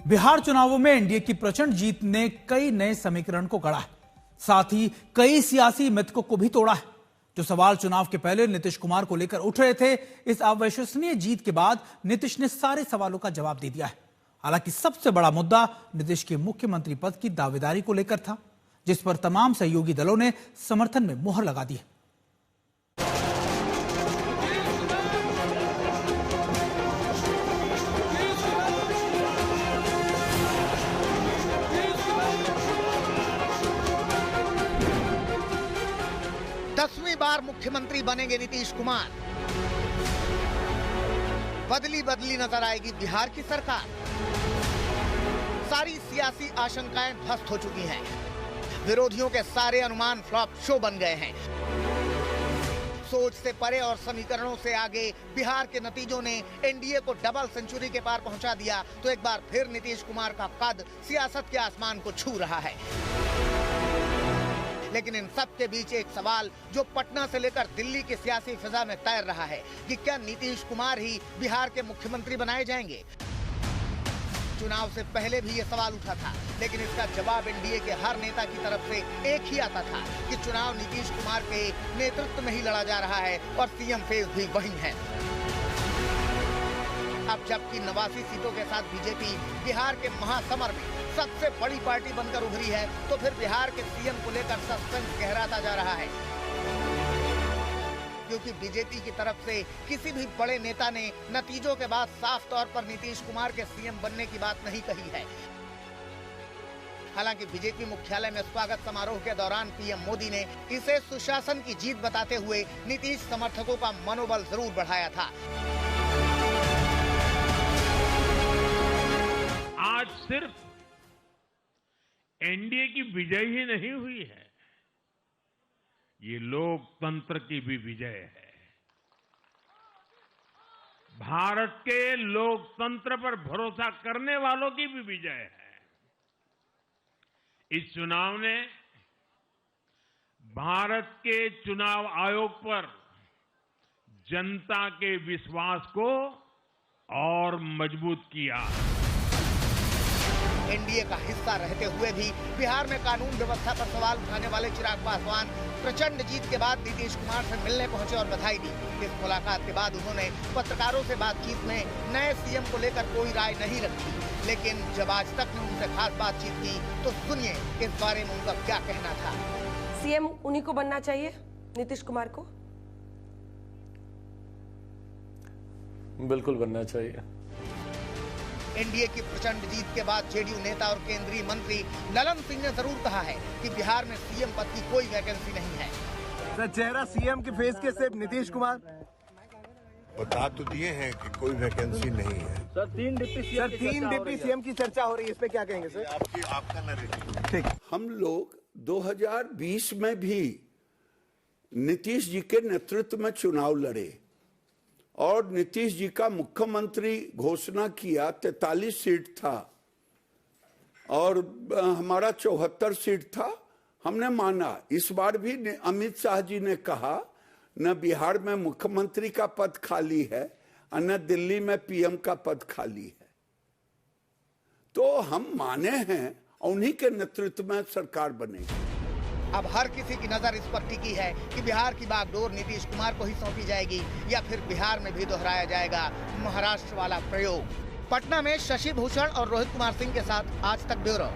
बिहार चुनावों में एनडीए की प्रचंड जीत ने कई नए समीकरण को गढ़ा है, साथ ही कई सियासी मिथकों को भी तोड़ा है। जो सवाल चुनाव के पहले नीतीश कुमार को लेकर उठ रहे थे, इस अविश्वसनीय जीत के बाद नीतीश ने सारे सवालों का जवाब दे दिया है। हालांकि सबसे बड़ा मुद्दा नीतीश के मुख्यमंत्री पद की दावेदारी को लेकर था, जिस पर तमाम सहयोगी दलों ने समर्थन में मुहर लगा दी है। दसवीं बार मुख्यमंत्री बनेंगे नीतीश कुमार। बदली बदली नजर आएगी बिहार की सरकार। सारी सियासी आशंकाएं ध्वस्त हो चुकी हैं। विरोधियों के सारे अनुमान फ्लॉप शो बन गए हैं। सोच से परे और समीकरणों से आगे बिहार के नतीजों ने एनडीए को डबल सेंचुरी के पार पहुंचा दिया, तो एक बार फिर नीतीश कुमार का कद सियासत के आसमान को छू रहा है। लेकिन इन सब के बीच एक सवाल जो पटना से लेकर दिल्ली की सियासी फिजा में तैर रहा है कि क्या नीतीश कुमार ही बिहार के मुख्यमंत्री बनाए जाएंगे। चुनाव से पहले भी ये सवाल उठा था, लेकिन इसका जवाब एनडीए के हर नेता की तरफ से एक ही आता था कि चुनाव नीतीश कुमार के नेतृत्व में ही लड़ा जा रहा है और सीएम फेज भी वही है। अब जबकि 89 सीटों के साथ बीजेपी बिहार के महासमर में सबसे बड़ी पार्टी बनकर उभरी है, तो फिर बिहार के सीएम को लेकर सस्पेंस गहराता जा रहा है, क्योंकि बीजेपी की तरफ से किसी भी बड़े नेता ने नतीजों के बाद साफ तौर पर नीतीश कुमार के सीएम बनने की बात नहीं कही है। हालांकि बीजेपी मुख्यालय में स्वागत समारोह के दौरान पीएम मोदी ने इसे सुशासन की जीत बताते हुए नीतीश समर्थकों का मनोबल जरूर बढ़ाया था। आज सिर्फ एनडीए की विजय ही नहीं हुई है, ये लोकतंत्र की भी विजय है। भारत के लोकतंत्र पर भरोसा करने वालों की भी विजय है। इस चुनाव ने भारत के चुनाव आयोग पर जनता के विश्वास को और मजबूत किया। एनडीए का हिस्सा रहते हुए भी बिहार में कानून व्यवस्था पर सवाल उठाने वाले चिराग पासवान प्रचंड जीत के बाद नीतीश कुमार से मिलने पहुंचे और बधाई दी। इस मुलाकात के बाद उन्होंने पत्रकारों से बातचीत में नए सीएम को लेकर कोई राय नहीं रखी, लेकिन जब आज तक ने उनसे खास बातचीत की तो सुनिए इस बारे में उनका क्या कहना था। सीएम उन्हीं को बनना चाहिए, नीतीश कुमार को? बिल्कुल बनना चाहिए। एनडीए की प्रचंड जीत के बाद जेडीयू नेता और केंद्रीय मंत्री ललन सिंह ने जरूर कहा है कि बिहार में सीएम पद की कोई वैकेंसी नहीं है। सर, चेहरा सीएम के फेस के सिर्फ नीतीश कुमार बता तो दिए हैं कि कोई वैकेंसी नहीं है। सर, तीन डिप्टी सीएम की चर्चा हो रही है, इस पे क्या कहेंगे सर? आपका नरेटिव। ठीक। हम लोग 2020 में भी नीतीश जी के नेतृत्व में चुनाव लड़े और नीतीश जी का मुख्यमंत्री घोषणा किया। 43 सीट था और हमारा 74 सीट था। हमने माना। इस बार भी अमित शाह जी ने कहा न बिहार में मुख्यमंत्री का पद खाली है और न दिल्ली में पीएम का पद खाली है, तो हम माने हैं उन्हीं के नेतृत्व में सरकार बनेगी। अब हर किसी की नजर इस पर टिकी है कि बिहार की बागडोर नीतीश कुमार को ही सौंपी जाएगी या फिर बिहार में भी दोहराया जाएगा महाराष्ट्र वाला प्रयोग। पटना में शशि भूषण और रोहित कुमार सिंह के साथ आज तक ब्यूरो।